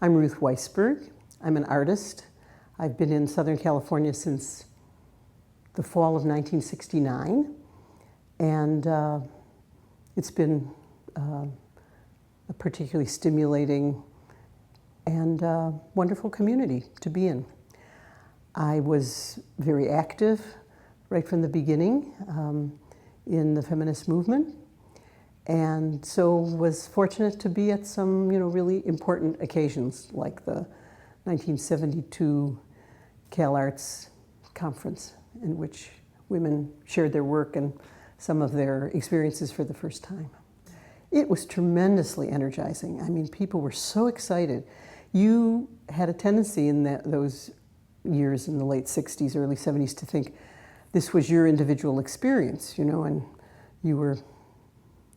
I'm Ruth Weisberg. I'm an artist. I've been in Southern California since the fall of 1969, and it's been a particularly stimulating and wonderful community to be in. I was very active right from the beginning in the feminist movement, and so was fortunate to be at some really important occasions like the 1972 CalArts conference, in which women shared their work and some of their experiences for the first time. It was tremendously energizing. I mean, people were so excited. You had a tendency in those years in the late 60s, early 70s to think this was your individual experience, and you were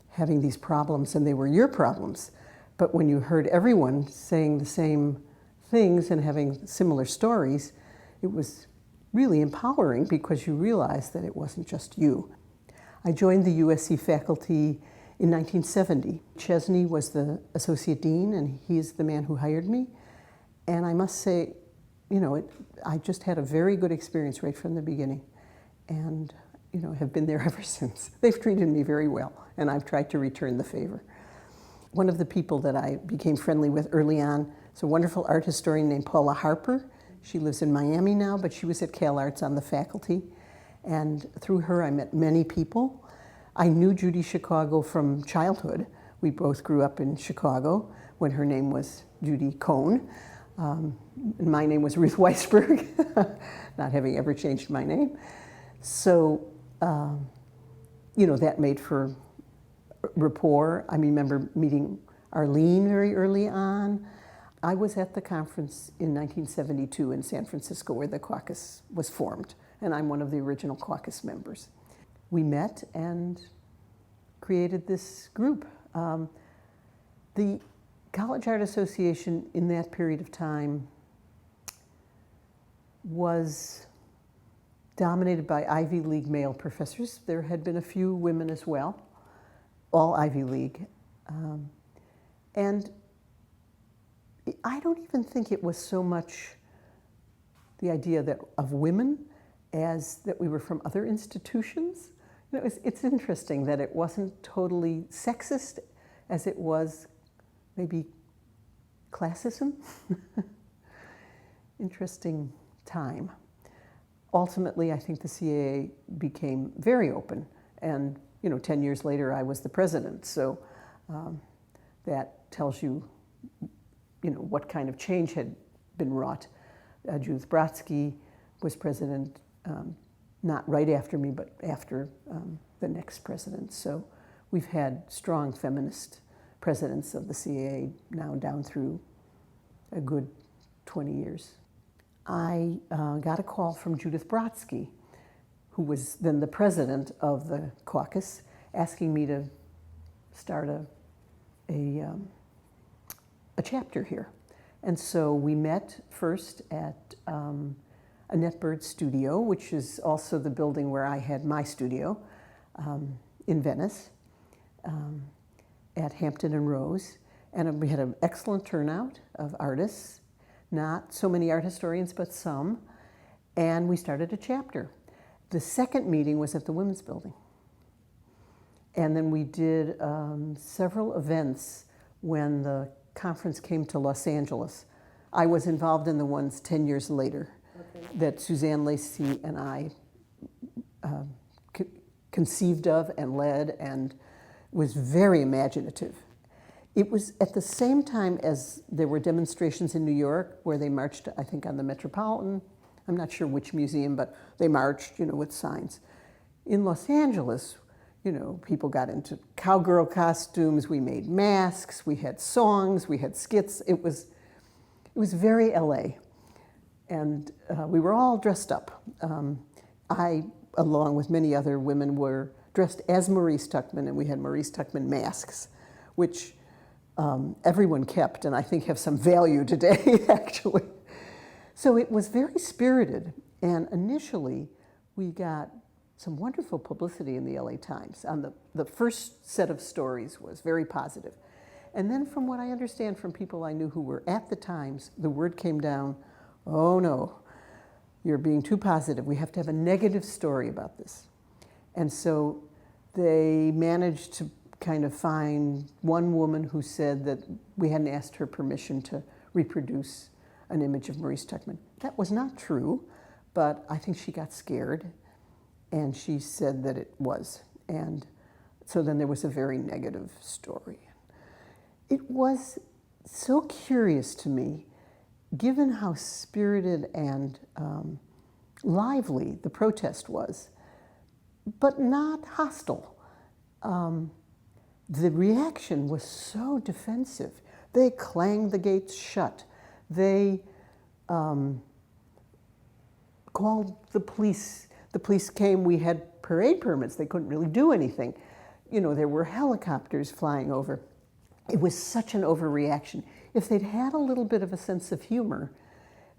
having these problems and they were your problems. But when you heard everyone saying the same things and having similar stories, it was really empowering because you realized that it wasn't just you. I joined the USC faculty in 1970. Chesney was the associate dean, and he's the man who hired me. And I must say, I just had a very good experience right from the beginning, and have been there ever since. They've treated me very well, and I've tried to return the favor. One of the people that I became friendly with early on is a wonderful art historian named Paula Harper. She lives in Miami now, but she was at CalArts on the faculty, and through her I met many people. I knew Judy Chicago from childhood. We both grew up in Chicago when her name was Judy Cohn. And my name was Ruth Weisberg, not having ever changed my name. So, that made for rapport. I remember meeting Arlene very early on. I was at the conference in 1972 in San Francisco where the caucus was formed, and I'm one of the original caucus members. We met and created this group. The College Art Association in that period of time was dominated by Ivy League male professors. There had been a few women as well, all Ivy League. And I don't even think it was so much the idea of women as that we were from other institutions. It's interesting that it wasn't totally sexist as it was maybe classism. Interesting time. Ultimately, I think the CAA became very open, and 10 years later I was the president, so that tells you what kind of change had been wrought. Judith Brodsky was president, not right after me, but after the next president. So we've had strong feminist presidents of the CAA now down through a good 20 years. I got a call from Judith Brodsky, who was then the president of the caucus, asking me to start a chapter here. And so we met first at Annette Bird's studio, which is also the building where I had my studio in Venice, at Hampton and Rose. And we had an excellent turnout of artists, not so many art historians, but some. And we started a chapter. The second meeting was at the Women's Building. And then we did several events when the conference came to Los Angeles. I was involved in the ones 10 years later that Suzanne Lacey and I conceived of and led, and was very imaginative. It was at the same time as there were demonstrations in New York where they marched, I think, on the Metropolitan. I'm not sure which museum, but they marched, with signs. In Los Angeles, people got into cowgirl costumes, we made masks, we had songs, we had skits. It was very LA. And we were all dressed up. I, along with many other women, were dressed as Maurice Tuckman, and we had Maurice Tuckman masks, which everyone kept, and I think have some value today, actually. So it was very spirited, and initially we got some wonderful publicity in the LA Times. The first set of stories was very positive. And then from what I understand from people I knew who were at the Times, the word came down, oh no, you're being too positive. We have to have a negative story about this. And so they managed to kind of find one woman who said that we hadn't asked her permission to reproduce an image of Maurice Tuckman. That was not true, but I think she got scared, and she said that it was. And so then there was a very negative story. It was so curious to me, given how spirited and lively the protest was, but not hostile. The reaction was so defensive. They clanged the gates shut. They called the police. The police came. We had parade permits. They couldn't really do anything. You know, there were helicopters flying over. It was such an overreaction. If they'd had a little bit of a sense of humor,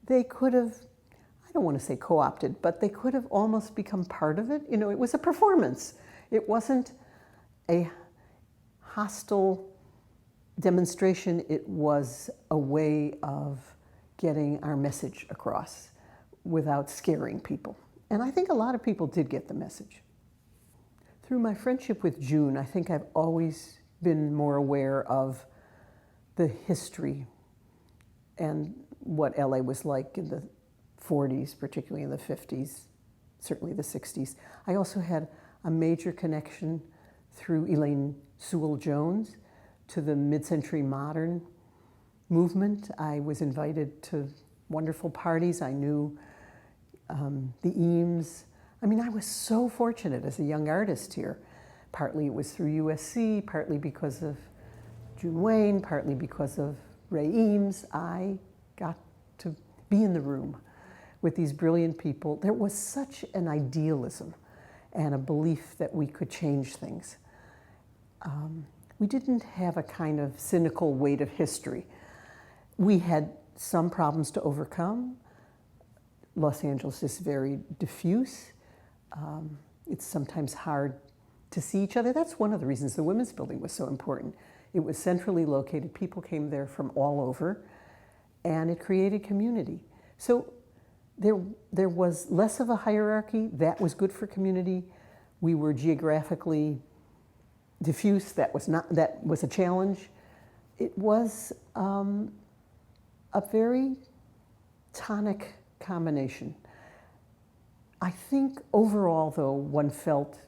they could have, I don't want to say co-opted, but they could have almost become part of it. You know, it was a performance. It wasn't a hostile demonstration. It was a way of getting our message across without scaring people. And I think a lot of people did get the message. Through my friendship with June, I think I've always been more aware of the history and what LA was like in the 40s, particularly in the 50s, certainly the 60s. I also had a major connection through Elaine Sewell Jones to the mid-century modern movement. I was invited to wonderful parties. I knew the Eames. I mean, I was so fortunate as a young artist here. Partly it was through USC, partly because of June Wayne, partly because of Ray Eames. I got to be in the room with these brilliant people. There was such an idealism and a belief that we could change things. We didn't have a kind of cynical weight of history. We had some problems to overcome. Los Angeles is very diffuse. It's sometimes hard to see each other. That's one of the reasons the Women's Building was so important. It was centrally located. People came there from all over, and it created community. So there was less of a hierarchy. That was good for community. We were geographically diffuse. That was a challenge. It was a very tonic combination. I think overall, though, one felt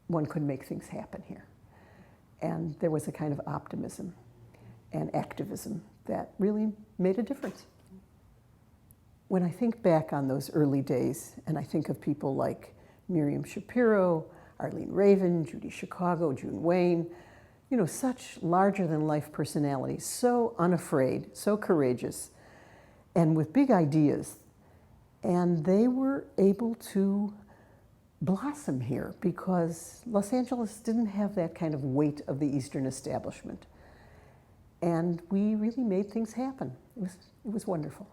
one could make things happen here. And there was a kind of optimism and activism that really made a difference. When I think back on those early days, and I think of people like Miriam Shapiro, Arlene Raven, Judy Chicago, June Wayne, you know, such larger-than-life personalities, so unafraid, so courageous, and with big ideas. And they were able to blossom here because Los Angeles didn't have that kind of weight of the Eastern establishment. And we really made things happen. It was wonderful.